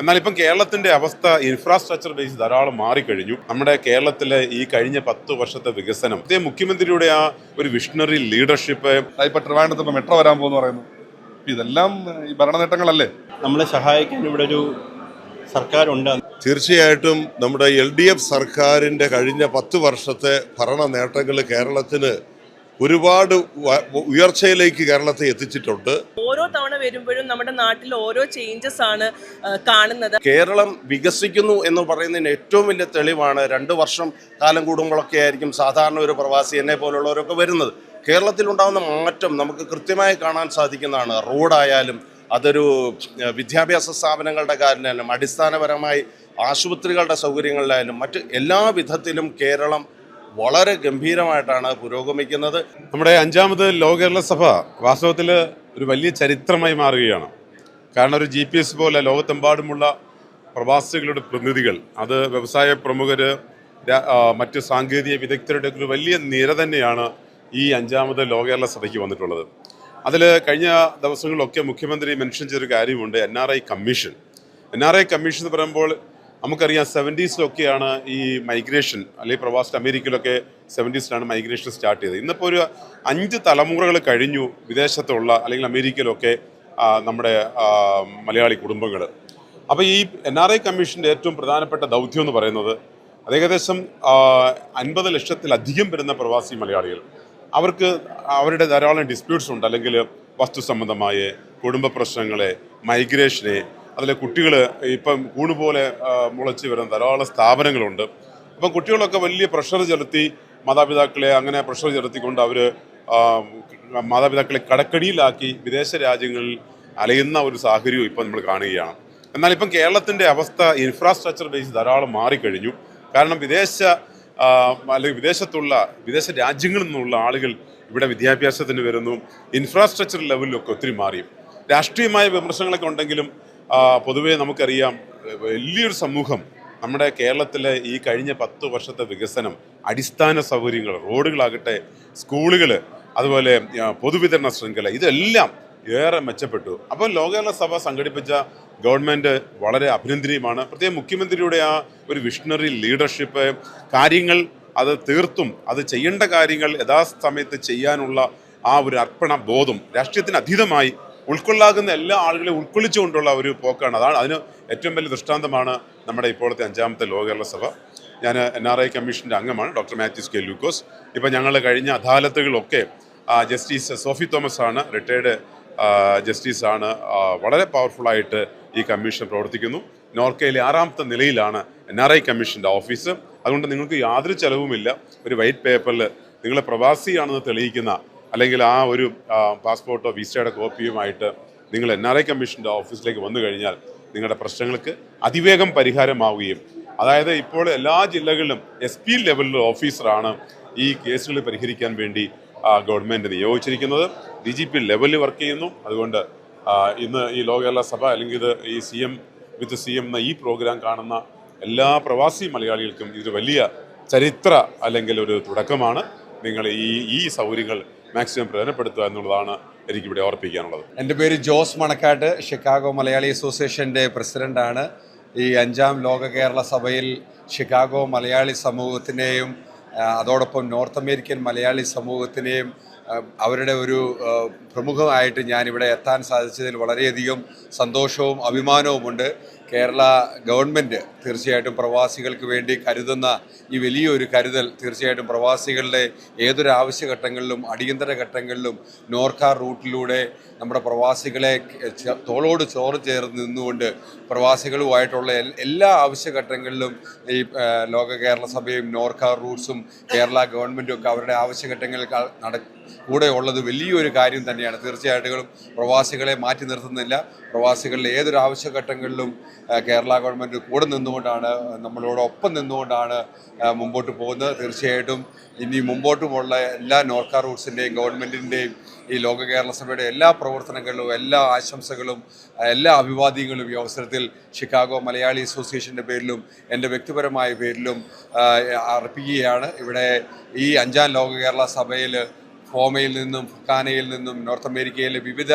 എന്നാൽ ഇപ്പം കേരളത്തിന്റെ അവസ്ഥ ഇൻഫ്രാസ്ട്രക്ചർ ബേസ് ധാരാളം മാറിക്കഴിഞ്ഞു. നമ്മുടെ കേരളത്തിലെ ഈ കഴിഞ്ഞ 10 വർഷത്തെ വികസനം മുഖ്യമന്ത്രിയുടെ ആ ഒരു വിഷണറി ലീഡർഷിപ്പ്, ഇപ്പൊ ട്രിവാൻഡ്രത്ത് മെട്രോ വരാൻ പോകുന്നു പറയുന്നു. ഇതെല്ലാം ഈ ഭരണ നേട്ടങ്ങളല്ലേ? നമ്മളെ സഹായിക്കാൻ ഇവിടെ ഒരു സർക്കാരുണ്ട്. തീർച്ചയായിട്ടും നമ്മുടെ LDF സർക്കാരിൻ്റെ കഴിഞ്ഞ 10 വർഷത്തെ ഭരണ നേട്ടങ്ങൾ കേരളത്തിന് ഒരുപാട് ഉയർച്ചയിലേക്ക് കേരളത്തെ എത്തിച്ചിട്ടുണ്ട്. ഓരോ തവണ വരുമ്പോഴും നമ്മുടെ നാട്ടിൽ ഓരോ ചേഞ്ചസ് ആണ് കാണുന്നത്. കേരളം വികസിക്കുന്നു എന്ന് പറയുന്നതിന് ഏറ്റവും വലിയ തെളിവാണ് 2 വർഷം കാലം കൂടുമ്പോഴൊക്കെ ആയിരിക്കും സാധാരണ ഒരു പ്രവാസി എന്നെ പോലുള്ളവരൊക്കെ വരുന്നത്. കേരളത്തിലുണ്ടാകുന്ന മാറ്റം നമുക്ക് കൃത്യമായി കാണാൻ സാധിക്കുന്നതാണ്. റോഡായാലും അതൊരു വിദ്യാഭ്യാസ സ്ഥാപനങ്ങളുടെ കാര്യമായാലും അടിസ്ഥാനപരമായി ആശുപത്രികളുടെ സൗകര്യങ്ങളിലായാലും മറ്റ് എല്ലാ വിധത്തിലും കേരളം വളരെ ഗംഭീരമായിട്ടാണ് പുരോഗമിക്കുന്നത്. നമ്മുടെ 5ാമത് ലോക കേരള സഭ വാസ്തവത്തിൽ ഒരു വലിയ ചരിത്രമായി മാറുകയാണ്. കാരണം ഒരു GPS പോലെ ലോകത്തെമ്പാടുമുള്ള പ്രവാസികളുടെ പ്രതിനിധികൾ, അത് വ്യവസായ പ്രമുഖർ, മറ്റ് സാങ്കേതിക വിദഗ്ധരുടെ ഒരു വലിയ നിര തന്നെയാണ് ഈ 5ാമത് ലോക കേരള സഭയ്ക്ക് വന്നിട്ടുള്ളത്. അതിൽ കഴിഞ്ഞ ദിവസങ്ങളിലൊക്കെ മുഖ്യമന്ത്രി മെൻഷൻ ചെയ്തൊരു കാര്യമുണ്ട്, NRI കമ്മീഷൻ. NRI കമ്മീഷൻ എന്ന് പറയുമ്പോൾ നമുക്കറിയാം 70s ഈ മൈഗ്രേഷൻ, അല്ലെങ്കിൽ പ്രവാസി അമേരിക്കയിലൊക്കെ 70s മൈഗ്രേഷൻ സ്റ്റാർട്ട് ചെയ്തത്. ഇന്നിപ്പോൾ ഒരു 5 തലമുറകൾ കഴിഞ്ഞു വിദേശത്തുള്ള അല്ലെങ്കിൽ അമേരിക്കയിലൊക്കെ നമ്മുടെ മലയാളി കുടുംബങ്ങൾ. അപ്പോൾ ഈ NRI കമ്മീഷൻ്റെ ഏറ്റവും പ്രധാനപ്പെട്ട ദൗത്യം എന്ന് പറയുന്നത് അത് ഏകദേശം 50 ലക്ഷത്തിലധികം വരുന്ന പ്രവാസി മലയാളികൾ, അവർക്ക് അവരുടെ ധാരാളം ഡിസ്പ്യൂട്ട്സ് ഉണ്ട്, അല്ലെങ്കിൽ വസ്തു സംബന്ധമായ കുടുംബ പ്രശ്നങ്ങളെ, മൈഗ്രേഷനെ, അതിലെ കുട്ടികൾ ഇപ്പം കൂണുപോലെ മുളച്ച് വരുന്ന ധാരാളം സ്ഥാപനങ്ങളുണ്ട്. അപ്പം കുട്ടികളൊക്കെ വലിയ പ്രഷർ ചെലുത്തി മാതാപിതാക്കളെ അങ്ങനെ പ്രഷർ ചെലുത്തിക്കൊണ്ട് അവർ മാതാപിതാക്കളെ കടക്കടിയിലാക്കി വിദേശ രാജ്യങ്ങളിൽ അലയുന്ന ഒരു സാഹചര്യവും ഇപ്പം നമ്മൾ കാണുകയാണ്. എന്നാൽ ഇപ്പം കേരളത്തിൻ്റെ അവസ്ഥ ഇൻഫ്രാസ്ട്രക്ചർ ബേസ് ധാരാളം മാറിക്കഴിഞ്ഞു. കാരണം അല്ലെങ്കിൽ വിദേശ രാജ്യങ്ങളിൽ നിന്നുള്ള ആളുകൾ ഇവിടെ വിദ്യാഭ്യാസത്തിന് വരുന്നു. ഇൻഫ്രാസ്ട്രക്ചർ ലെവലിലൊക്കെ ഒത്തിരി മാറി. രാഷ്ട്രീയമായ വിമർശനങ്ങളൊക്കെ ഉണ്ടെങ്കിലും പൊതുവേ നമുക്കറിയാം വലിയൊരു സമൂഹം നമ്മുടെ കേരളത്തിലെ ഈ കഴിഞ്ഞ 10 വർഷത്തെ വികസനം, അടിസ്ഥാന സൗകര്യങ്ങൾ, റോഡുകളാകട്ടെ, സ്കൂളുകൾ, അതുപോലെ പൊതുവിതരണ ശൃംഖല, ഇതെല്ലാം ഏറെ മെച്ചപ്പെട്ടു. അപ്പോൾ ലോക കേരള സഭ സംഘടിപ്പിച്ച ഗവൺമെൻറ് വളരെ അഭിനന്ദനീയമാണ്. പ്രത്യേകം മുഖ്യമന്ത്രിയുടെ ആ ഒരു വിഷണറി ലീഡർഷിപ്പ്, കാര്യങ്ങൾ അത് തീർത്തും അത് ചെയ്യേണ്ട കാര്യങ്ങൾ യഥാസമയത്ത് ചെയ്യാനുള്ള ആ ഒരു അർപ്പണ ബോധം രാഷ്ട്രീയത്തിന് അതീതമായി ഉൾക്കൊള്ളാകുന്ന എല്ലാ ആളുകളെയും ഉൾക്കൊള്ളിച്ചുകൊണ്ടുള്ള ഒരു പോക്കാണ്. അതിന് ഏറ്റവും വലിയ ദൃഷ്ടാന്തമാണ് നമ്മുടെ ഇപ്പോഴത്തെ 5ാമത്തെ ലോക കേരള സഭ. ഞാൻ NRI കമ്മീഷൻ്റെ അംഗമാണ്, ഡോക്ടർ മാത്യൂസ് കെ ലൂക്കോസ്. ഇപ്പോൾ ഞങ്ങൾ കഴിഞ്ഞ അദാലത്തുകളൊക്കെ ജസ്റ്റിസ് സോഫി തോമസ് ആണ്, റിട്ടയർഡ് ജസ്റ്റിസാണ്, വളരെ പവർഫുള്ളായിട്ട് ഈ കമ്മീഷൻ പ്രവർത്തിക്കുന്നു. നോർക്കയിലെ 6ാമത്തെ നിലയിലാണ് NRI കമ്മീഷൻ്റെ ഓഫീസ്. അതുകൊണ്ട് നിങ്ങൾക്ക് യാതൊരു ചെലവുമില്ല. ഒരു വൈറ്റ് പേപ്പറിൽ നിങ്ങൾ പ്രവാസിയാണെന്ന് തെളിയിക്കുന്ന അല്ലെങ്കിൽ ആ ഒരു പാസ്പോർട്ടോ വിസയുടെ കോപ്പിയുമായിട്ട് നിങ്ങൾ NRI കമ്മീഷൻ്റെ ഓഫീസിലേക്ക് വന്നു കഴിഞ്ഞാൽ നിങ്ങളുടെ പ്രശ്നങ്ങൾക്ക് അതിവേഗം പരിഹാരമാവുകയും, അതായത് ഇപ്പോൾ എല്ലാ ജില്ലകളിലും SP ലെവലിലുള്ള ഓഫീസറാണ് ഈ കേസുകൾ പരിഹരിക്കാൻ വേണ്ടി ഗവൺമെൻറ് നിയോഗിച്ചിരിക്കുന്നത്. DGP ലെവലിൽ വർക്ക് ചെയ്യുന്നു. അതുകൊണ്ട് ഇന്ന് ഈ ലോക കേരള സഭ അല്ലെങ്കിൽ ഇത് ഈ CM വിത്ത് CM എന്ന ഈ പ്രോഗ്രാം കാണുന്ന എല്ലാ പ്രവാസി മലയാളികൾക്കും ഇതൊരു വലിയ ചരിത്ര അല്ലെങ്കിൽ ഒരു തുടക്കമാണ്. നിങ്ങൾ ഈ സൗകര്യങ്ങൾ മാക്സിമം പ്രയോജനപ്പെടുത്തുക എന്നുള്ളതാണ് എനിക്കിവിടെ ഓർപ്പിക്കാനുള്ളത്. എൻ്റെ പേര് ജോസ് മണക്കാട്ട്, ഷിക്കാഗോ മലയാളി അസോസിയേഷൻ്റെ പ്രസിഡൻ്റാണ്. ഈ 5ാം ലോക കേരള സഭയിൽ ഷിക്കാഗോ മലയാളി സമൂഹത്തിനെയും അതോടൊപ്പം നോർത്ത് അമേരിക്കൻ മലയാളി സമൂഹത്തിനെയും അവരുടെ ഒരു പ്രമുഖമായിട്ട് ഞാനിവിടെ എത്താൻ സാധിച്ചതിൽ വളരെയധികം സന്തോഷവും അഭിമാനവുമുണ്ട്. കേരള ഗവൺമെൻറ് തീർച്ചയായിട്ടും പ്രവാസികൾക്ക് വേണ്ടി കരുതുന്ന ഈ വലിയൊരു കരുതൽ തീർച്ചയായിട്ടും പ്രവാസികളുടെ ഏതൊരു ആവശ്യഘട്ടങ്ങളിലും അടിയന്തര ഘട്ടങ്ങളിലും നോർക്ക റൂട്ടിലൂടെ നമ്മുടെ പ്രവാസികളെ തോളോട് ചോറ് ചേർന്ന് നിന്നുകൊണ്ട് പ്രവാസികളുമായിട്ടുള്ള എല്ലാ ആവശ്യഘട്ടങ്ങളിലും ഈ ലോക കേരള സഭയും നോർക്ക റൂട്ട്സും കേരള ഗവൺമെൻറ്റും ഒക്കെ അവരുടെ ആവശ്യഘട്ടങ്ങളിൽ കൂടെ ഉള്ളത് വലിയൊരു കാര്യം തന്നെയാണ്. തീർച്ചയായിട്ടും പ്രവാസികളെ മാറ്റി നിർത്തുന്നില്ല. പ്രവാസികളുടെ ഏതൊരു ആവശ്യഘട്ടങ്ങളിലും കേരള ഗവൺമെൻറ് കൂടെ നിന്നുകൊണ്ടാണ്, നമ്മളോടൊപ്പം നിന്നുകൊണ്ടാണ് മുമ്പോട്ട് പോകുന്നത്. തീർച്ചയായിട്ടും ഇനി മുമ്പോട്ടുമുള്ള എല്ലാ നോർക്ക റൂട്ട്സിൻ്റെയും ഗവൺമെൻറ്റിൻ്റെയും ഈ ലോക കേരള സഭയുടെ എല്ലാ പ്രവർത്തനങ്ങളിലും എല്ലാ ആശംസകളും എല്ലാ അഭിവാദ്യങ്ങളും ഈ അവസരത്തിൽ ഷിക്കാഗോ മലയാളി അസോസിയേഷൻ്റെ പേരിലും എൻ്റെ വ്യക്തിപരമായ പേരിലും അർപ്പിക്കുകയാണ്. ഇവിടെ ഈ 5ാം ലോക കേരള സഭയിൽ ഫോമയിൽ നിന്നും ഫുക്കാനയിൽ നിന്നും നോർത്ത് അമേരിക്കയിലെ വിവിധ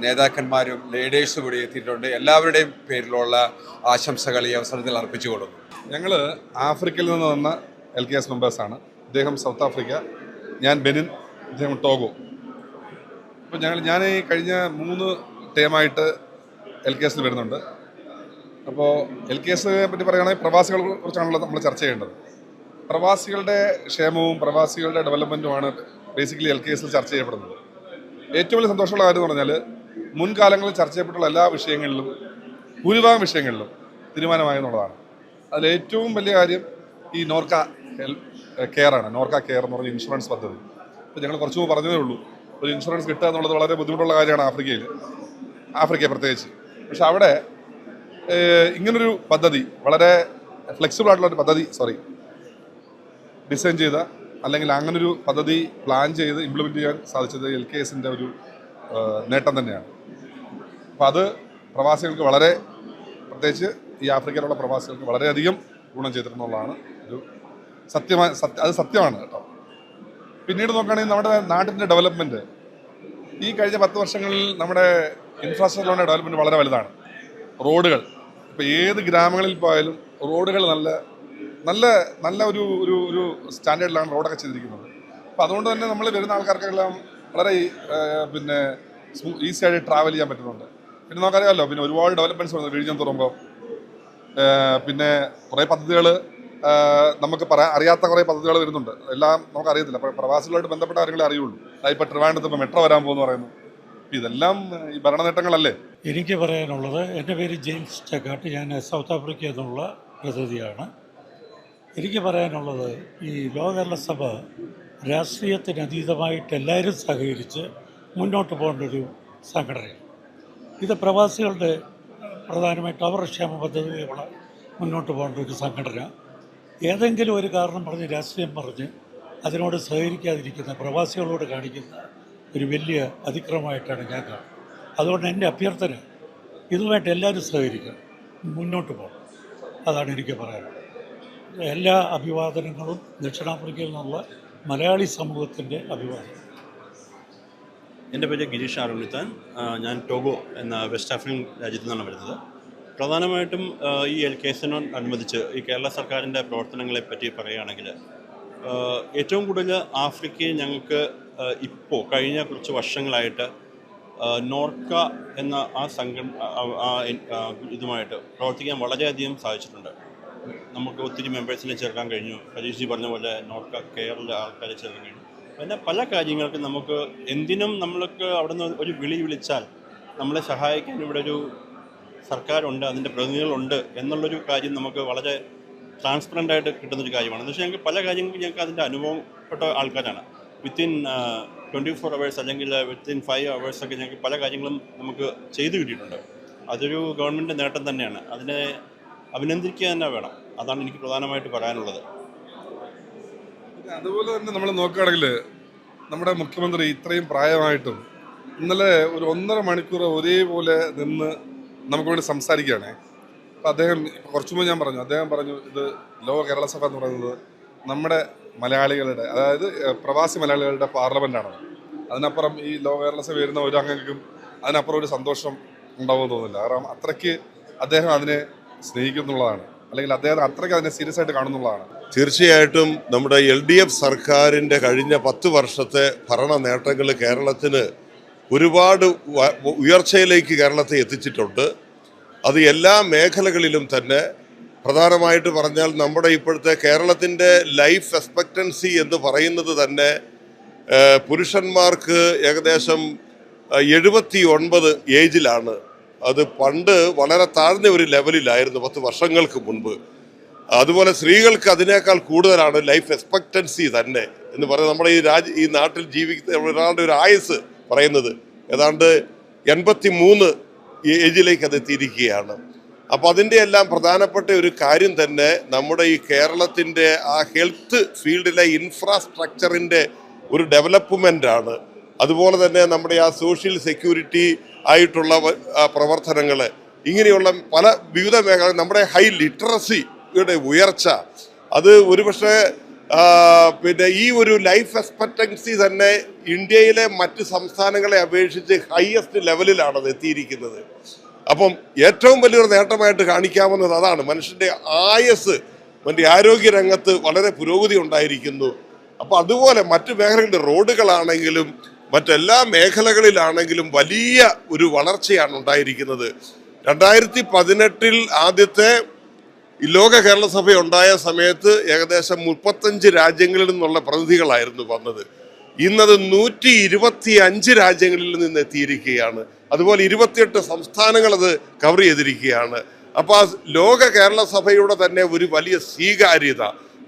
നേതാക്കന്മാരും ലീഡേഴ്സും ഇവിടെ എത്തിയിട്ടുണ്ട്. എല്ലാവരുടെയും പേരിലുള്ള ആശംസകൾ ഈ അവസരത്തിൽ അർപ്പിച്ചുകൊള്ളുന്നു. ഞങ്ങൾ ആഫ്രിക്കയിൽ നിന്ന് വന്ന LKS മെമ്പേഴ്സാണ്. ഇദ്ദേഹം സൗത്ത് ആഫ്രിക്ക, ഞാൻ ബെനിൻ, ഇദ്ദേഹം ടോഗോ. അപ്പോൾ ഞാൻ ഈ കഴിഞ്ഞ 3 ടേമായിട്ട് LKSൽ വരുന്നുണ്ട്. അപ്പോൾ LKSനെ പറ്റി പറയുകയാണെങ്കിൽ പ്രവാസികളെ കുറിച്ചാണല്ലോ നമ്മൾ ചർച്ച ചെയ്യേണ്ടത്. പ്രവാസികളുടെ ക്ഷേമവും പ്രവാസികളുടെ ഡെവലപ്മെൻറ്റുമാണ് ബേസിക്കലി LKSൽ ചർച്ച ചെയ്യപ്പെടുന്നത്. ഏറ്റവും വലിയ സന്തോഷമുള്ള കാര്യം എന്ന് പറഞ്ഞാൽ മുൻകാലങ്ങളിൽ ചർച്ച ചെയ്യപ്പെട്ടുള്ള എല്ലാ വിഷയങ്ങളിലും ഭൂരിഭാഗം വിഷയങ്ങളിലും തീരുമാനമായെന്നുള്ളതാണ്. അതിൽ ഏറ്റവും വലിയ കാര്യം ഈ നോർക്ക കെയർ ആണ്. നോർക്ക കെയർ എന്ന് പറഞ്ഞ ഇൻഷുറൻസ് പദ്ധതി. ഇപ്പോൾ ഞങ്ങൾ കുറച്ച് മുമ്പ് പറഞ്ഞതേ ഉള്ളൂ, ഒരു ഇൻഷുറൻസ് കിട്ടുക എന്നുള്ളത് വളരെ ബുദ്ധിമുട്ടുള്ള കാര്യമാണ് ആഫ്രിക്ക പ്രത്യേകിച്ച്. പക്ഷെ അവിടെ ഇങ്ങനൊരു പദ്ധതി, വളരെ ഫ്ലെക്സിബിൾ ആയിട്ടുള്ളൊരു പദ്ധതി ഡിസൈൻ ചെയ്ത, അല്ലെങ്കിൽ അങ്ങനൊരു പദ്ധതി പ്ലാൻ ചെയ്ത് ഇംപ്ലിമെൻറ്റ് ചെയ്യാൻ സാധിച്ചത് LKSൻ്റെ ഒരു നേട്ടം തന്നെയാണ്. അപ്പോൾ അത് പ്രവാസികൾക്ക് വളരെ, പ്രത്യേകിച്ച് ഈ ആഫ്രിക്കയിലുള്ള പ്രവാസികൾക്ക് വളരെയധികം ഗുണം ചെയ്തിട്ടുള്ളതാണ്. അത് സത്യമാണ് കേട്ടോ. പിന്നീട് നോക്കുകയാണെങ്കിൽ നമ്മുടെ നാട്ടിൻ്റെ ഡെവലപ്മെൻറ്റ് ഈ കഴിഞ്ഞ 10 വർഷങ്ങളിൽ നമ്മുടെ ഇൻഫ്രാസ്ട്രക്ചറിൻ്റെ ഡെവലപ്മെൻറ്റ് വളരെ വലുതാണ്. റോഡുകൾ, ഇപ്പോൾ ഏത് ഗ്രാമങ്ങളിൽ പോയാലും റോഡുകൾ നല്ല ഒരു സ്റ്റാൻഡേർഡിലാണ് റോഡൊക്കെ ചെയ്തിരിക്കുന്നത്. അപ്പോൾ അതുകൊണ്ട് തന്നെ നമ്മൾ വരുന്ന ആൾക്കാർക്കെല്ലാം വളരെ ഈസി ആയിട്ട് ട്രാവൽ ചെയ്യാൻ പറ്റുന്നുണ്ട്. പിന്നെ നമുക്കറിയാമല്ലോ, പിന്നെ ഒരുപാട് ഡെവലപ്മെൻറ്റ്സ് വരുന്നത് വിഴിഞ്ഞം തുറമ്പോൾ, പിന്നെ കുറേ പദ്ധതികൾ നമുക്ക് അറിയാത്ത കുറേ പദ്ധതികൾ വരുന്നുണ്ട്. എല്ലാം നമുക്കറിയത്തില്ല. അപ്പോൾ പ്രവാസികളുമായിട്ട് ബന്ധപ്പെട്ട കാര്യങ്ങളെ അറിയുള്ളൂ. ഇപ്പോൾ ട്രിവാൻഡ്രത്ത് ഇപ്പോൾ മെട്രോ വരാൻ പോകുമെന്ന് പറയുന്നു. ഇതെല്ലാം ഈ ഭരണ നേട്ടങ്ങളല്ലേ? എനിക്ക് പറയാനുള്ളത്, എൻ്റെ പേര് ജെയിംസ് ചക്കാട്ട്, ഞാൻ സൗത്ത് ആഫ്രിക്കയിൽ നിന്നുള്ള പ്രതിനിധിയാണ്. എനിക്ക് പറയാനുള്ളത്, ഈ ലോക കേരള സഭ രാഷ്ട്രീയത്തിനതീതമായിട്ട് എല്ലാവരും സഹകരിച്ച് മുന്നോട്ട് പോകേണ്ട ഒരു സംഘടനയാണ്. ഇത് പ്രവാസികളുടെ പ്രധാനമായിട്ട് അവരുടെ ക്ഷേമ പദ്ധതികളെ മുന്നോട്ട് പോകേണ്ട ഒരു സംഘടന. ഏതെങ്കിലും ഒരു കാരണം പറഞ്ഞ്, രാഷ്ട്രീയം പറഞ്ഞ് അതിനോട് സഹകരിക്കാതിരിക്കുന്ന പ്രവാസികളോട് കാണിക്കുന്ന ഒരു വലിയ അതിക്രമമായിട്ടാണ് ഞാൻ കാണുന്നത്. അതുകൊണ്ട് എൻ്റെ അഭ്യർത്ഥന, ഇതുമായിട്ട് എല്ലാവരും സഹകരിക്കണം, മുന്നോട്ട് പോകണം. അതാണ് എനിക്ക് പറയാനുള്ളത്. എല്ലാ അഭിവാദനങ്ങളും ദക്ഷിണാഫ്രിക്കയിൽ നിന്നുള്ള മലയാളി സമൂഹത്തിൻ്റെ അഭിവാദനം. എൻ്റെ പേര് ഗിരീഷ് ആറുണ്ണിത്താൻ. ഞാൻ ടോഗോ എന്ന വെസ്റ്റ് ആഫ്രിക്കൻ രാജ്യത്തു നിന്നാണ് വരുന്നത്. പ്രധാനമായിട്ടും ഈ LKSനോടനുബന്ധിച്ച് ഈ കേരള സർക്കാരിൻ്റെ പ്രവർത്തനങ്ങളെപ്പറ്റി പറയുകയാണെങ്കിൽ, ഏറ്റവും കൂടുതൽ ആഫ്രിക്കയിൽ ഞങ്ങൾക്ക് ഇപ്പോൾ കഴിഞ്ഞ കുറച്ച് വർഷങ്ങളായിട്ട് നോർക്ക എന്ന ഇതുമായിട്ട് പ്രവർത്തിക്കാൻ വളരെയധികം സാധിച്ചിട്ടുണ്ട്. നമുക്ക് ഒത്തിരി മെമ്പേഴ്സിനെ ചേർക്കാൻ കഴിഞ്ഞു. ഹരീഷ് ജി പറഞ്ഞ പോലെ നോർക്ക കെയറിലെ ആൾക്കാരെ ചേർക്കാൻ കഴിഞ്ഞു. പിന്നെ പല കാര്യങ്ങൾക്കും നമുക്ക് എന്തിനും നമ്മൾക്ക് അവിടെ നിന്ന് ഒരു വിളിച്ചാൽ നമ്മളെ സഹായിക്കാൻ ഇവിടെ ഒരു സർക്കാരുണ്ട്, അതിൻ്റെ പ്രതിനിധികളുണ്ട് എന്നുള്ളൊരു കാര്യം നമുക്ക് വളരെ ട്രാൻസ്പെറൻ്റായിട്ട് കിട്ടുന്നൊരു കാര്യമാണ്. എന്ന് വെച്ചാൽ ഞങ്ങൾക്ക് പല കാര്യങ്ങൾക്കും ഞങ്ങൾക്ക് അതിൻ്റെ അനുഭവപ്പെട്ട ആൾക്കാരാണ്. വിത്തിൻ 24 hours അല്ലെങ്കിൽ വിത്തിൻ 5 hours ഒക്കെ ഞങ്ങൾക്ക് പല കാര്യങ്ങളും നമുക്ക് ചെയ്തു കിട്ടിയിട്ടുണ്ട്. അതൊരു ഗവൺമെൻറ് നേട്ടം തന്നെയാണ്. അതിനെ അഭിനന്ദിക്കുക തന്നെ വേണം. അതാണ് എനിക്ക് പ്രധാനമായിട്ട് പറയാനുള്ളത്. അതുപോലെ തന്നെ നമ്മൾ നോക്കുകയാണെങ്കിൽ നമ്മുടെ മുഖ്യമന്ത്രി ഇത്രയും പ്രായമായിട്ടും ഇന്നലെ ഒരു 1.5 മണിക്കൂർ ഒരേപോലെ നിന്ന് നമുക്ക് വേണ്ടി സംസാരിക്കുകയാണേ. അപ്പോൾ അദ്ദേഹം കുറച്ചു മുമ്പ് അദ്ദേഹം പറഞ്ഞു ഇത് ലോക കേരള സഭ എന്ന് പറയുന്നത് നമ്മുടെ മലയാളികളുടെ, അതായത് പ്രവാസി മലയാളികളുടെ പാർലമെൻറ്റാണ്. അതിനപ്പുറം ഈ ലോക കേരള സഭ വരുന്ന ഒരു അംഗങ്ങൾക്കും അതിനപ്പുറം ഒരു സന്തോഷം ഉണ്ടാവുമെന്ന് തോന്നുന്നില്ല. കാരണം അത്രയ്ക്ക് അദ്ദേഹം അതിനെ സ്നേഹിക്കുന്നുള്ളതാണ്, അല്ലെങ്കിൽ അദ്ദേഹം അത്രയ്ക്ക് അതിനെ സീരിയസ് ആയിട്ട് കാണുന്നുള്ളതാണ്. തീർച്ചയായിട്ടും നമ്മുടെ LDF സർക്കാരിൻ്റെ കഴിഞ്ഞ 10 വർഷത്തെ ഭരണ നേട്ടങ്ങൾ കേരളത്തിന് ഒരുപാട് ഉയർച്ചയിലേക്ക് കേരളത്തെ എത്തിച്ചിട്ടുണ്ട്. അത് എല്ലാ മേഖലകളിലും തന്നെ. പ്രധാനമായിട്ട് പറഞ്ഞാൽ നമ്മുടെ ഇപ്പോഴത്തെ കേരളത്തിൻ്റെ ലൈഫ് എക്സ്പെക്റ്റൻസി എന്ന് പറയുന്നത് തന്നെ പുരുഷന്മാർക്ക് ഏകദേശം 79 ഏജിലാണ്. അത് പണ്ട് വളരെ താഴ്ന്ന ഒരു ലെവലിലായിരുന്നു 10 വർഷങ്ങൾക്ക് മുൻപ്. അതുപോലെ സ്ത്രീകൾക്ക് അതിനേക്കാൾ കൂടുതലാണ് ലൈഫ് എക്സ്പെക്റ്റൻസി തന്നെ എന്ന് പറയുന്നത്. നമ്മുടെ ഈ നാട്ടിൽ ജീവിക്കുന്ന ഒരാളുടെ ഒരു ആയുസ് പറയുന്നത് ഏതാണ്ട് 83 ഏജിലേക്ക് അത് എത്തിയിരിക്കുകയാണ്. അപ്പോൾ അതിൻ്റെ എല്ലാം പ്രധാനപ്പെട്ട ഒരു കാര്യം തന്നെ നമ്മുടെ ഈ കേരളത്തിൻ്റെ ആ ഹെൽത്ത് ഫീൽഡിലെ ഇൻഫ്രാസ്ട്രക്ചറിൻ്റെ ഒരു ഡെവലപ്മെൻ്റാണ്. അതുപോലെ തന്നെ നമ്മുടെ ആ സോഷ്യൽ സെക്യൂരിറ്റി ആയിട്ടുള്ള പ്രവർത്തനങ്ങൾ, ഇങ്ങനെയുള്ള പല വിവിധ മേഖല, നമ്മുടെ ഹൈ ലിറ്ററസിയുടെ ഉയർച്ച, അത് ഒരുപക്ഷെ പിന്നെ ഈ ഒരു ലൈഫ് എക്സ്പെക്ടൻസി തന്നെ ഇന്ത്യയിലെ മറ്റ് സംസ്ഥാനങ്ങളെ അപേക്ഷിച്ച് ഹയസ്റ്റ് ലെവലിലാണ് അത് എത്തിയിരിക്കുന്നത്. അപ്പം ഏറ്റവും വലിയൊരു നേട്ടമായിട്ട് കാണിക്കാവുന്നത് അതാണ്. മനുഷ്യൻ്റെ ആയുസ്, മറ്റ് ആരോഗ്യ രംഗത്ത് വളരെ പുരോഗതി ഉണ്ടായിരിക്കുന്നു. അപ്പോൾ അതുപോലെ മറ്റു മേഖലകളുടെ റോഡുകളാണെങ്കിലും മറ്റെല്ലാ മേഖലകളിലാണെങ്കിലും വലിയ ഒരു വളർച്ചയാണ് ഉണ്ടായിരിക്കുന്നത്. 2018 ആദ്യത്തെ ലോക കേരള സഭ ഉണ്ടായ സമയത്ത് ഏകദേശം 35 രാജ്യങ്ങളിൽ നിന്നുള്ള പ്രതിനിധികളായിരുന്നു വന്നത്. ഇന്നത് 125 രാജ്യങ്ങളിൽ നിന്ന് എത്തിയിരിക്കുകയാണ്. അതുപോലെ 28 സംസ്ഥാനങ്ങൾ അത് കവർ ചെയ്തിരിക്കുകയാണ്. അപ്പോൾ ആ ലോക കേരള സഭയുടെ തന്നെ ഒരു വലിയ സ്വീകാര്യത,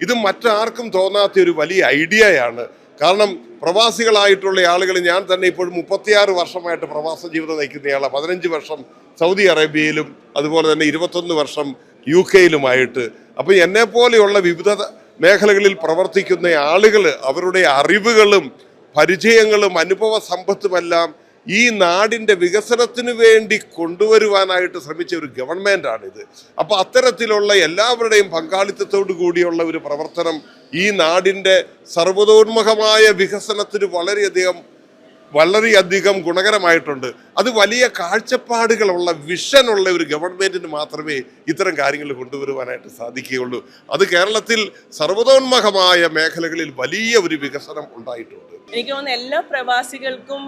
ഇത് മറ്റാർക്കും തോന്നാത്ത ഒരു വലിയ ഐഡിയയാണ്. കാരണം പ്രവാസികളായിട്ടുള്ള ആളുകൾ, ഞാൻ തന്നെ ഇപ്പോൾ 36 വർഷമായിട്ട് പ്രവാസ ജീവിതം നയിക്കുന്നയാളാണ്. 15 വർഷം സൗദി അറേബ്യയിലും അതുപോലെ തന്നെ 21 വർഷം UK യിലുമായിട്ട്. അപ്പോൾ എന്നെ പോലെയുള്ള വിവിധ മേഖലകളിൽ പ്രവർത്തിക്കുന്ന ആളുകൾ അവരുടെ അറിവുകളും പരിചയങ്ങളും അനുഭവ സമ്പത്തുമെല്ലാം ഈ നാടിൻ്റെ വികസനത്തിന് വേണ്ടി കൊണ്ടുവരുവാനായിട്ട് ശ്രമിച്ച ഒരു ഗവൺമെൻറ്റാണിത്. അപ്പോൾ അത്തരത്തിലുള്ള എല്ലാവരുടെയും പങ്കാളിത്തത്തോടു കൂടിയുള്ള ഒരു പ്രവർത്തനം ഈ നാടിൻ്റെ സർവ്വതോന്മുഖമായ വികസനത്തിന് വളരെയധികം ഗുണകരമായിട്ടുണ്ട്. അത് വലിയ കാഴ്ചപ്പാടുകളുള്ള വിഷനുള്ള ഒരു ഗവൺമെൻറ്റിന് മാത്രമേ ഇത്തരം കാര്യങ്ങൾ കൊണ്ടുവരുവാനായിട്ട് സാധിക്കുകയുള്ളൂ. അത് കേരളത്തിൽ സർവ്വതോന്മുഖമായ മേഖലകളിൽ വലിയ ഒരു വികസനം ഉണ്ടായിട്ടുണ്ട്. എനിക്ക് തോന്നുന്നു എല്ലാ പ്രവാസികൾക്കും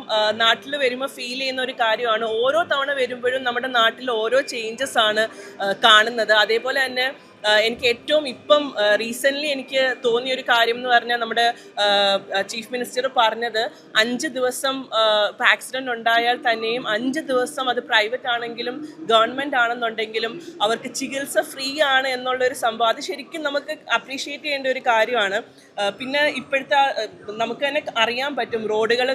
നാട്ടിൽ വരുമ്പോൾ ഫീൽ ചെയ്യുന്ന ഒരു കാര്യമാണ്, ഓരോ തവണ വരുമ്പോഴും നമ്മുടെ നാട്ടിൽ ഓരോ ചേഞ്ചസ് ആണ് കാണുന്നത്. അതേപോലെ തന്നെ എനിക്ക് ഏറ്റവും ഇപ്പം റീസെൻ്റ്ലി എനിക്ക് തോന്നിയൊരു കാര്യം എന്ന് പറഞ്ഞാൽ, നമ്മുടെ ചീഫ് മിനിസ്റ്റർ പറഞ്ഞത് 5 ദിവസം ഇപ്പോൾ ആക്സിഡൻറ്റ് ഉണ്ടായാൽ തന്നെയും 5 ദിവസം അത് പ്രൈവറ്റ് ആണെങ്കിലും ഗവൺമെൻറ് ആണെന്നുണ്ടെങ്കിലും അവർക്ക് ചികിത്സ ഫ്രീ ആണ് എന്നുള്ളൊരു സംഭവം, അത് ശരിക്കും നമുക്ക് അപ്രീഷിയേറ്റ് ചെയ്യേണ്ട ഒരു കാര്യമാണ്. പിന്നെ ഇപ്പോഴത്തെ നമുക്ക് തന്നെ അറിയാൻ പറ്റും, റോഡുകൾ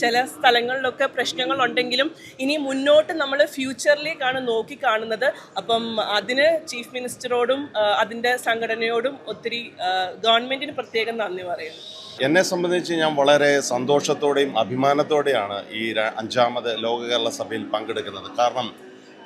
ചില സ്ഥലങ്ങളിലൊക്കെ പ്രശ്നങ്ങളുണ്ടെങ്കിലും ഇനി മുന്നോട്ട് നമ്മൾ ഫ്യൂച്ചറിലേക്കാണ് നോക്കി കാണുന്നത്. അപ്പം അതിന് ചീഫ് മിനിസ്റ്ററോടും അതിൻ്റെ സംഘടനയോടും ഒത്തിരി ഗവൺമെൻറ്റിന് പ്രത്യേകം നന്ദി പറയുന്നു. എന്നെ സംബന്ധിച്ച് ഞാൻ വളരെ സന്തോഷത്തോടെയും അഭിമാനത്തോടെയാണ് ഈ 5ാമത് ലോക കേരള സഭയിൽ പങ്കെടുക്കുന്നത്. കാരണം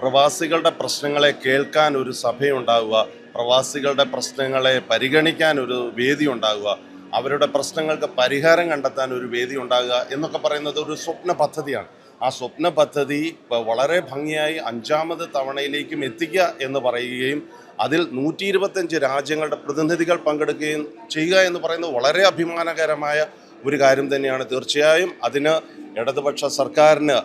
പ്രവാസികളുടെ പ്രശ്നങ്ങളെ കേൾക്കാൻ ഒരു സഭയുണ്ടാവുക, പ്രവാസികളുടെ പ്രശ്നങ്ങളെ പരിഗണിക്കാൻ ഒരു വേദി ഉണ്ടാവുക, അവരുടെ പ്രശ്നങ്ങൾക്ക് പരിഹാരം കണ്ടെത്താൻ ഒരു വേദി ഉണ്ടാകുക എന്നൊക്കെ പറയുന്നത് ഒരു സ്വപ്ന പദ്ധതിയാണ്. ആ സ്വപ്ന പദ്ധതി വളരെ ഭംഗിയായി 5ാമത് തവണയിലേക്കും എത്തിക്കുക എന്ന് പറയുകയും അതിൽ 125 രാജ്യങ്ങളുടെ പ്രതിനിധികൾ പങ്കെടുക്കുകയും ചെയ്യുക എന്ന് പറയുന്നത് വളരെ അഭിമാനകരമായ ഒരു കാര്യം തന്നെയാണ്. തീർച്ചയായും അതിന് ഇടതുപക്ഷ സർക്കാരിന്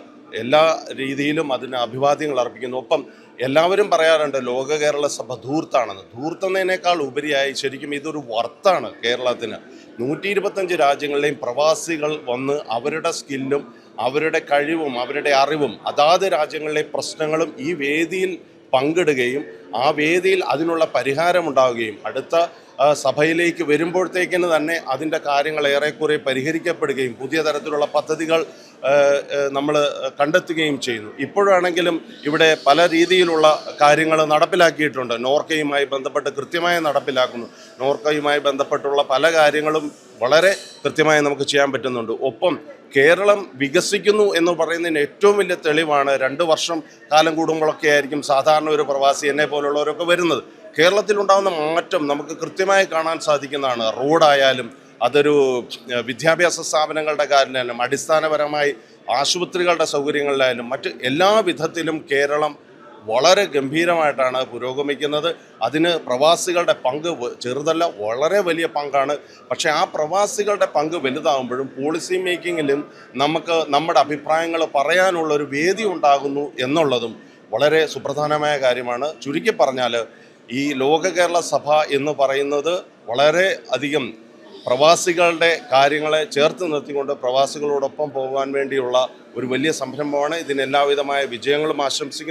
എല്ലാ രീതിയിലും അതിന് അഭിവാദ്യങ്ങൾ അർപ്പിക്കുന്നു. ഒപ്പം എല്ലാവരും പറയാറുണ്ട് ലോക കേരള സഭ ധൂർത്താണെന്ന്. ധൂർത്തുന്നതിനേക്കാൾ ഉപരിയായി ശരിക്കും ഇതൊരു വർത്താണ് കേരളത്തിന്. 125 രാജ്യങ്ങളിലെയും പ്രവാസികൾ വന്ന് അവരുടെ സ്കില്ലും അവരുടെ കഴിവും അവരുടെ അറിവും അതാത് രാജ്യങ്ങളിലെ പ്രശ്നങ്ങളും ഈ വേദിയിൽ പങ്കിടുകയും ആ വേദിയിൽ അതിനുള്ള പരിഹാരമുണ്ടാവുകയും അടുത്ത സഭയിലേക്ക് വരുമ്പോഴത്തേക്കിന് തന്നെ അതിൻ്റെ കാര്യങ്ങൾ ഏറെക്കുറെ പരിഹരിക്കപ്പെടുകയും പുതിയ തരത്തിലുള്ള പദ്ധതികൾ നമ്മൾ കണ്ടെത്തുകയും ചെയ്യുന്നു. ഇപ്പോഴാണെങ്കിലും ഇവിടെ പല രീതിയിലുള്ള കാര്യങ്ങൾ നടപ്പിലാക്കിയിട്ടുണ്ട്. നോർക്കയുമായി ബന്ധപ്പെട്ട് കൃത്യമായി നടപ്പിലാക്കുന്നു. നോർക്കയുമായി ബന്ധപ്പെട്ടുള്ള പല കാര്യങ്ങളും വളരെ കൃത്യമായി നമുക്ക് ചെയ്യാൻ പറ്റുന്നുണ്ട്. ഒപ്പം കേരളം വികസിക്കുന്നു എന്ന് പറയുന്നതിന് ഏറ്റവും വലിയ തെളിവാണ് 2 വർഷം കാലം കൂടുമ്പോഴൊക്കെ ആയിരിക്കും സാധാരണ ഒരു പ്രവാസി എന്നെ പോലുള്ളവരൊക്കെ വരുന്നത്. കേരളത്തിലുണ്ടാകുന്ന മാറ്റം നമുക്ക് കൃത്യമായി കാണാൻ സാധിക്കുന്നതാണ്. റോഡായാലും അതൊരു വിദ്യാഭ്യാസ സ്ഥാപനങ്ങളുടെ കാര്യമായാലും അടിസ്ഥാനപരമായി ആശുപത്രികളുടെ സൗകര്യങ്ങളിലായാലും മറ്റ് എല്ലാ വിധത്തിലും കേരളം വളരെ ഗംഭീരമായിട്ടാണ് പുരോഗമിക്കുന്നത്. അതിന് പ്രവാസികളുടെ പങ്ക് ചെറുതല്ല, വളരെ വലിയ പങ്കാണ്. പക്ഷേ ആ പ്രവാസികളുടെ പങ്ക് വലുതാകുമ്പോഴും പോളിസി മേക്കിങ്ങിലും നമുക്ക് നമ്മുടെ അഭിപ്രായങ്ങൾ പറയാനുള്ളൊരു വേദി ഉണ്ടാകുന്നു എന്നുള്ളതും വളരെ സുപ്രധാനമായ കാര്യമാണ്. ചുരുക്കി പറഞ്ഞാൽ ഈ ലോക കേരള സഭ എന്ന് പറയുന്നത് വളരെ അധികം പ്രവാസികളുടെ കാര്യങ്ങളെ ചേർത്ത് നിർത്തിക്കൊണ്ട് പ്രവാസികളോടൊപ്പം പോകാൻ വേണ്ടിയുള്ള ഒരു വലിയ സംരംഭമാണ്. ഇതിന് എല്ലാവിധമായ വിജയങ്ങളും ആശംസിക്കുന്നു.